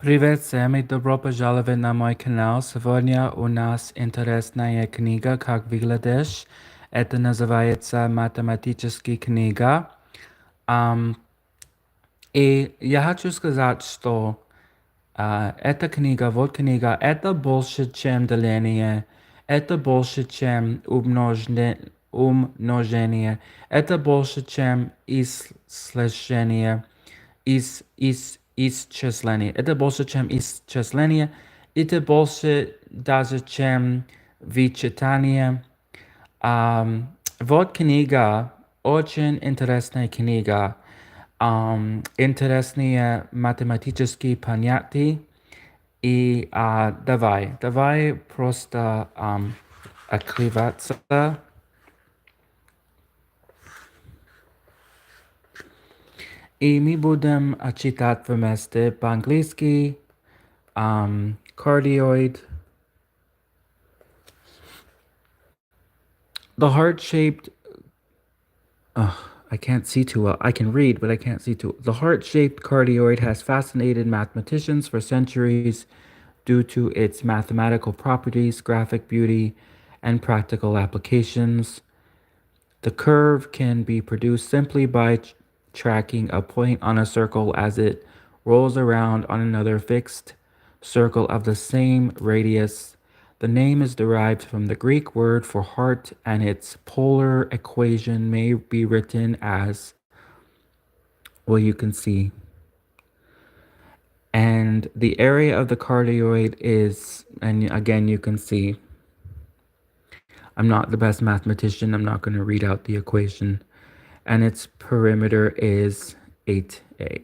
Привет всем и добро пожаловать на мой канал. Сегодня у нас интересная книга, как выглядишь. Это называется математическая книга. Ам, и я хочу сказать, что эта книга, вот книга, это больше, чем деление, это больше, чем умножение, это больше, чем исчисление, исчисление. Это больше, чем исчисление, это больше даже, чем вычитание. Вот книга, очень интересная книга. Интересные математические понятия. И давай просто открываться. И мы будем читать вместе по-английски. Cardioid. The heart-shaped I can't see too well. I can read, but I can't see too well. The heart-shaped cardioid has fascinated mathematicians for centuries due to its mathematical properties, graphic beauty, and practical applications. The curve can be produced simply by tracking a point on a circle as it rolls around on another fixed circle of the same radius. The name is derived from the Greek word for heart, and its polar equation may be written as, well, you can see. And the area of the cardioid is, and again, you can see. I'm not the best mathematician. I'm not going to read out the equation. And its perimeter is 8a.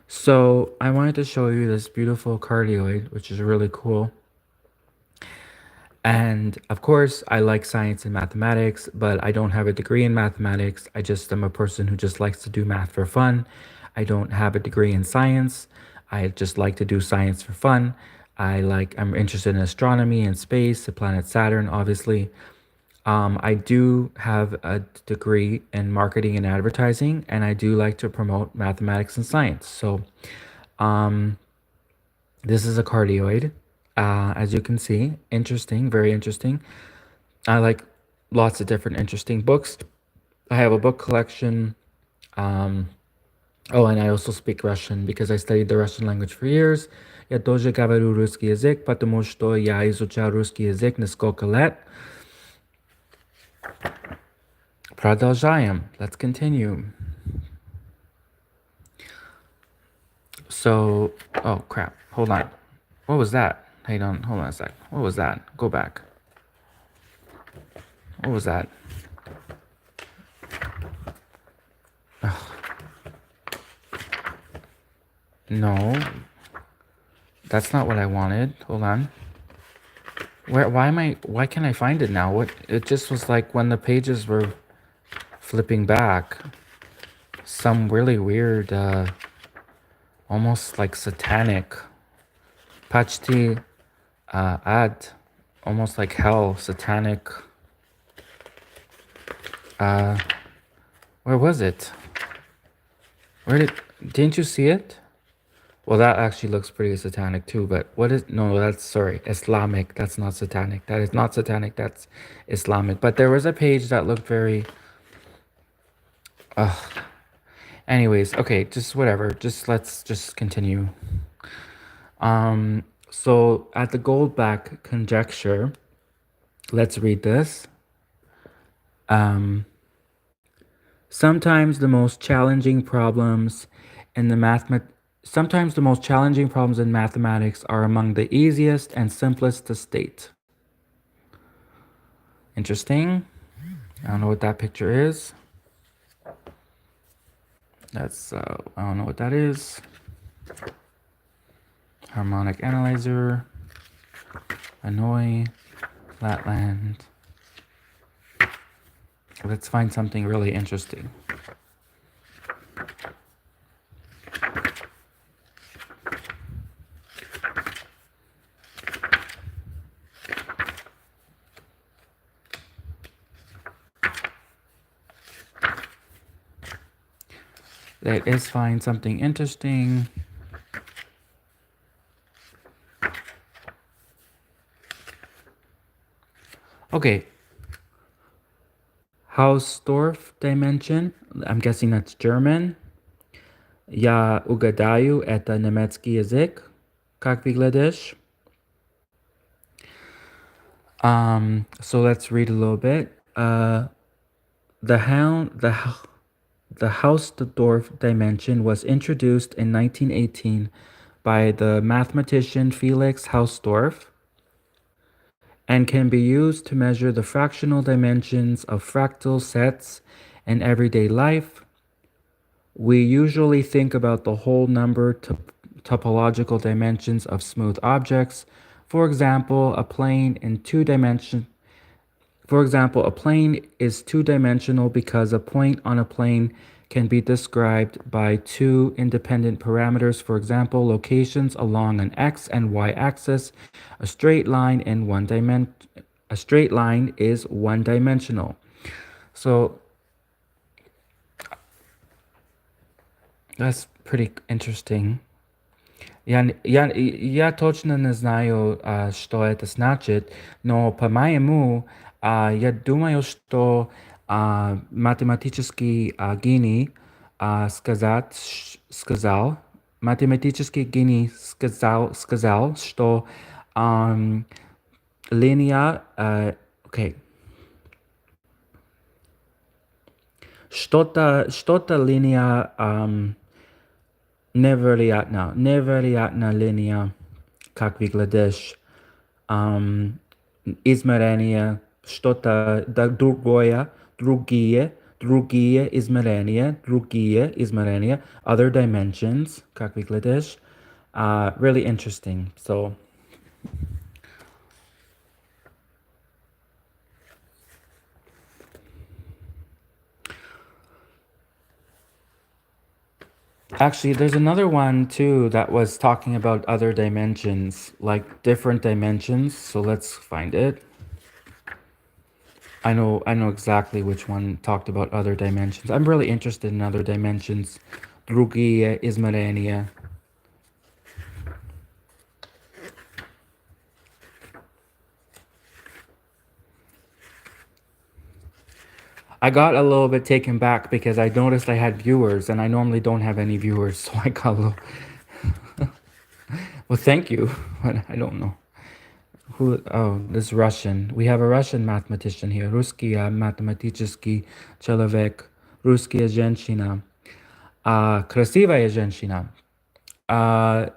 So I wanted to show you this beautiful cardioid, which is really cool. And of course, I like science and mathematics, but I don't have a degree in mathematics. I just am a person who just likes to do math for fun. I don't have a degree in science. I just like to do science for fun. I'm interested in astronomy and space, the planet Saturn, obviously. I do have a degree in marketing and advertising, and I do like to promote mathematics and science. So, this is a cardioid, as you can see. Interesting, very interesting. I like lots of different interesting books. I have a book collection. And I also speak Russian because I studied the Russian language for years. Я тоже говорю русский язык, потому что я изучал русский язык несколько лет. Продолжаем. Let's continue. So, oh crap, hold on. What was that? Hold on a sec. What was that? Go back. What was that? Ugh. No. That's not what I wanted. Hold on. Why can't I find it now? It just was like when the pages were flipping back. Some really weird, almost like satanic. Pachti ad. Almost like hell, satanic. Where was it? Didn't you see it? Well, that actually looks pretty satanic too, but sorry, Islamic. That's not satanic. That is not satanic, that's Islamic. But there was a page that looked very, anyways, okay, just whatever. Let's just continue. So at the Goldbach conjecture, let's read this. Sometimes the most challenging problems in mathematics are among the easiest and simplest to state. Interesting. I don't know what that picture is. I don't know what that is. Harmonic analyzer. Hanoi. Flatland. Let's find something really interesting. Let us find something interesting. Okay, Hausdorff dimension. I'm guessing that's German. Я угадаю, это немецкий язык. Как выглядишь? So let's read a little bit. The hound, the Hausdorff dimension was introduced in 1918 by the mathematician Felix Hausdorff and can be used to measure the fractional dimensions of fractal sets in everyday life. We usually think about the whole number topological dimensions of smooth objects. For example, a plane in two dimension. For example, a plane is two-dimensional because a point on a plane can be described by two independent parameters. For example, locations along an x and y axis. A straight line in a straight line is one-dimensional. So that's pretty interesting. Я точно не знаю, что это значит, но по-моему, я думаю, что математический гений математический гений сказал, что ам, линия, окей, что-то линия невероятная линия, как выглядишь, ам, измерения, что-то другие измерения, other dimensions, как выглядишь. Really interesting. So, actually, there's another one too that was talking about other dimensions, like different dimensions. So let's find it. I know exactly which one talked about other dimensions. I'm really interested in other dimensions. Другие измерения. I got a little bit taken back because I noticed I had viewers and I normally don't have any viewers, so I got a little. Well, thank you, but I don't know. Who? Oh, this is Russian. We have a Russian mathematician here. Русский математический человек. Русская женщина. Красивая женщина. But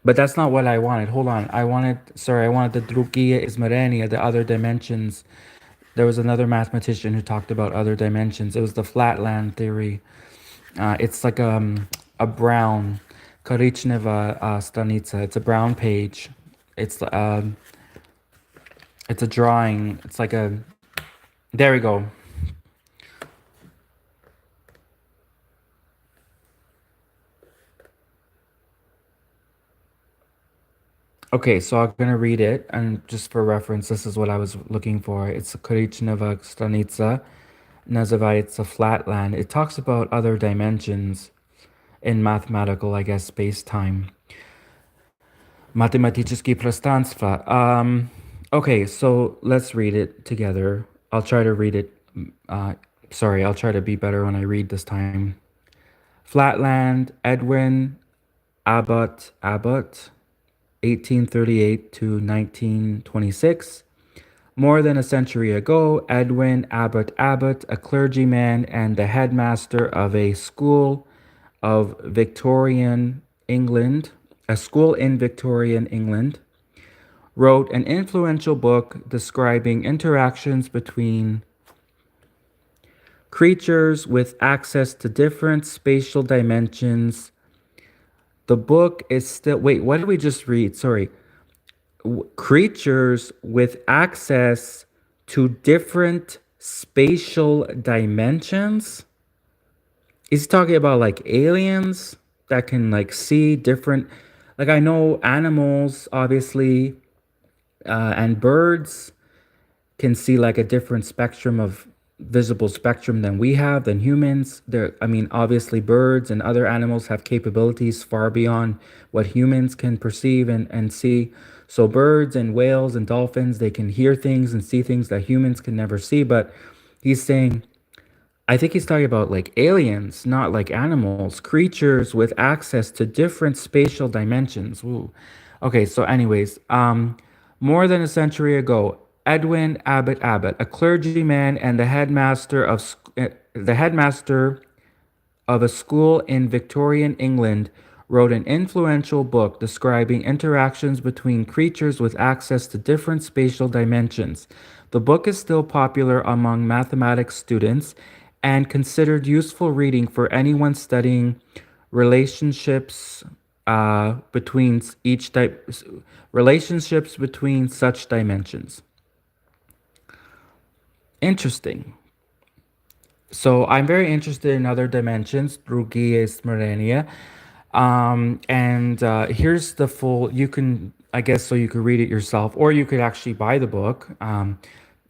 that's not what I wanted. Hold on. I wanted the другие измерения, the other dimensions. There was another mathematician who talked about other dimensions. It was the flatland theory. It's like a brown, коричневая страница. It's a brown page. It's a drawing. It's like a. There we go. Okay, so I'm gonna read it, and just for reference, this is what I was looking for. It's a коричневая страница, называется flatland. It talks about other dimensions in mathematical, I guess, space-time. Математические пространства. Okay, so let's read it together. I'll try to read it. I'll try to be better when I read this time. Flatland, Edwin Abbott, 1838 to 1926. More than a century ago, Edwin Abbott, a clergyman and the headmaster of a school of Victorian England, a school in Victorian England, wrote an influential book describing interactions between creatures with access to different spatial dimensions. The book is still. Wait, what did we just read? Sorry. Creatures with access to different spatial dimensions? Is he talking about like aliens that can like see different, like I know animals obviously, and birds can see like a different spectrum of visible spectrum than we have, than humans. I mean, obviously, birds and other animals have capabilities far beyond what humans can perceive and see. So, birds and whales and dolphins, they can hear things and see things that humans can never see. But he's saying, I think he's talking about like aliens, not like animals, creatures with access to different spatial dimensions. Ooh. Okay, so anyways, more than a century ago, Edwin Abbott, a clergyman and the headmaster of a school in Victorian England, wrote an influential book describing interactions between creatures with access to different spatial dimensions. The book is still popular among mathematics students and considered useful reading for anyone studying relationships between relationships between such dimensions. Interesting. So I'm very interested in other dimensions, Rugi Esmerenia. And here's the full, you can, I guess, so you could read it yourself, or you could actually buy the book.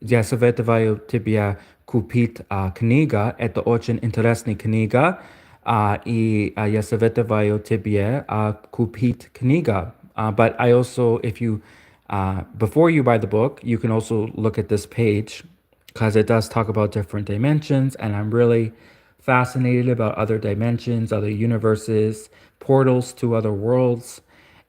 Я советую тебе купить книга. Это очень интересная книга. И я советую тебе купить книга. But I also, if you, before you buy the book, you can also look at this page because it does talk about different dimensions, and I'm really fascinated about other dimensions, other universes, portals to other worlds.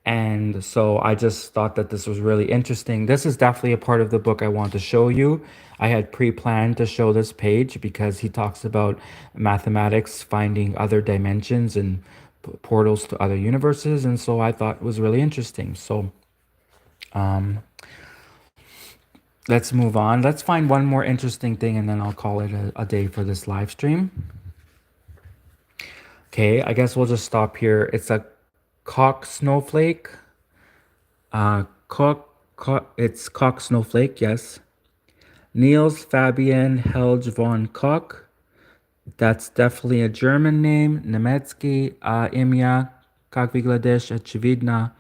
And so I just thought that this was really interesting. This is definitely a part of the book I want to show you. I had pre-planned to show this page because he talks about mathematics finding other dimensions and portals to other universes, and so I thought it was really interesting. So let's move on. Let's find one more interesting thing, and then I'll call it a day for this live stream. Okay, I guess we'll just stop here. It's a cock snowflake. It's cock snowflake, yes. Niels Fabian Helge von Koch. That's definitely a German name. Nemetsky Imya, как выглядишь, очевидно.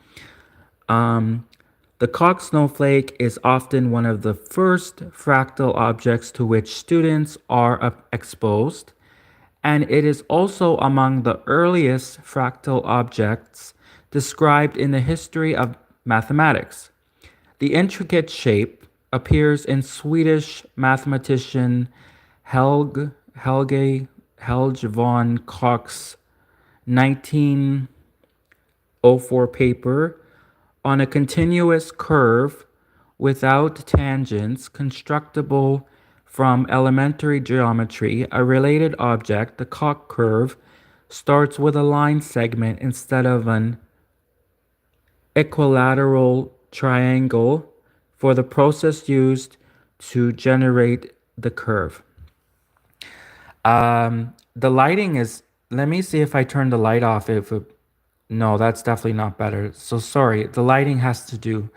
The Koch snowflake is often one of the first fractal objects to which students are exposed, and it is also among the earliest fractal objects described in the history of mathematics. The intricate shape appears in Swedish mathematician Helge von Koch's 1904 paper on a continuous curve without tangents constructible from elementary geometry. A related object, the Koch curve, starts with a line segment instead of an equilateral triangle for the process used to generate the curve. The lighting is, let me see if I turn the light off. No, that's definitely not better. So sorry, the lighting has to do.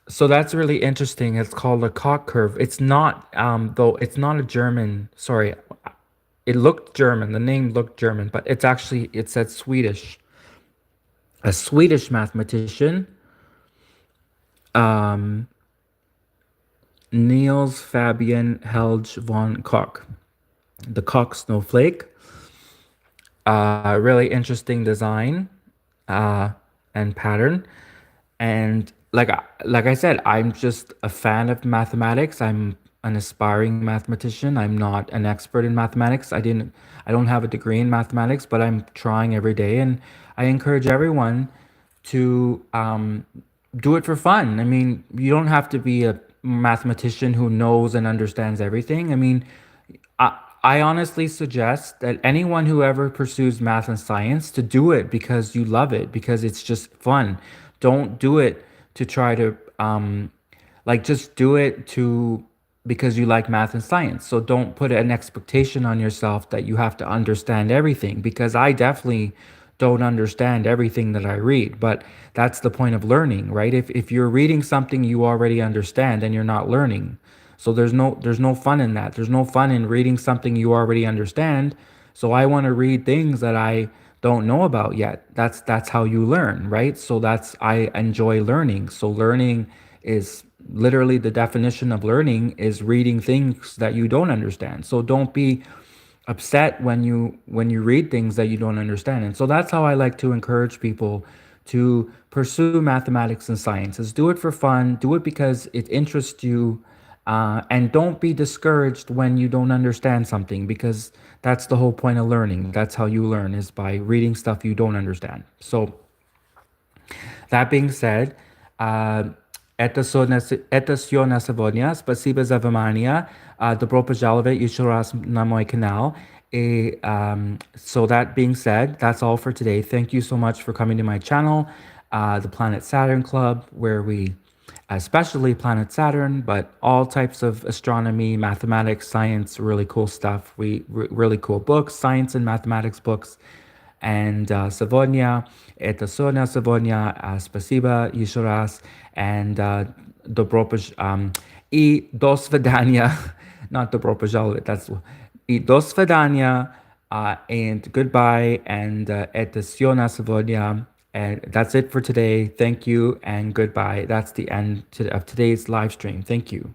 So that's really interesting. It's called a Koch curve. It's not, though, it's not a German, sorry, it looked German, the name looked German, but it's actually, it said Swedish. A Swedish mathematician, Niels Fabian Helge von Koch, the Koch snowflake. Really interesting design and pattern. And like I said, I'm just a fan of mathematics. I'm an aspiring mathematician. I'm not an expert in mathematics. I don't have a degree in mathematics, but I'm trying every day, and I encourage everyone to do it for fun. I mean, you don't have to be a mathematician who knows and understands everything. I mean, I honestly suggest that anyone who ever pursues math and science to do it because you love it, because it's just fun. Don't do it to try to just do it to because you like math and science. So don't put an expectation on yourself that you have to understand everything, because I definitely don't understand everything that I read, but that's the point of learning, right? If you're reading something you already understand, then you're not learning. So there's no fun in that. There's no fun in reading something you already understand. So I want to read things that I don't know about yet. That's how you learn, right? So I enjoy learning. So learning is literally the definition of learning is reading things that you don't understand. So don't be upset when you read things that you don't understand. And so that's how I like to encourage people to pursue mathematics and sciences. Do it for fun, do it because it interests you, and don't be discouraged when you don't understand something, because that's the whole point of learning. That's how you learn, is by reading stuff you don't understand. So that being said, это все на сегодня. Спасибо за внимание. Добро пожаловать еще раз на мой канал. So that being said, that's all for today. Thank you so much for coming to my channel, the Planet Saturn Club, where we, especially Planet Saturn, but all types of astronomy, mathematics, science, really cool stuff. Really cool books, science and mathematics books. And сегодня, это все на сегодня. Спасибо еще раз. And и до свидания. Not добро пожаловать. That's и до свидания. And goodbye. And это все на сегодня. And that's it for today. Thank you and goodbye. That's the end of today's live stream. Thank you.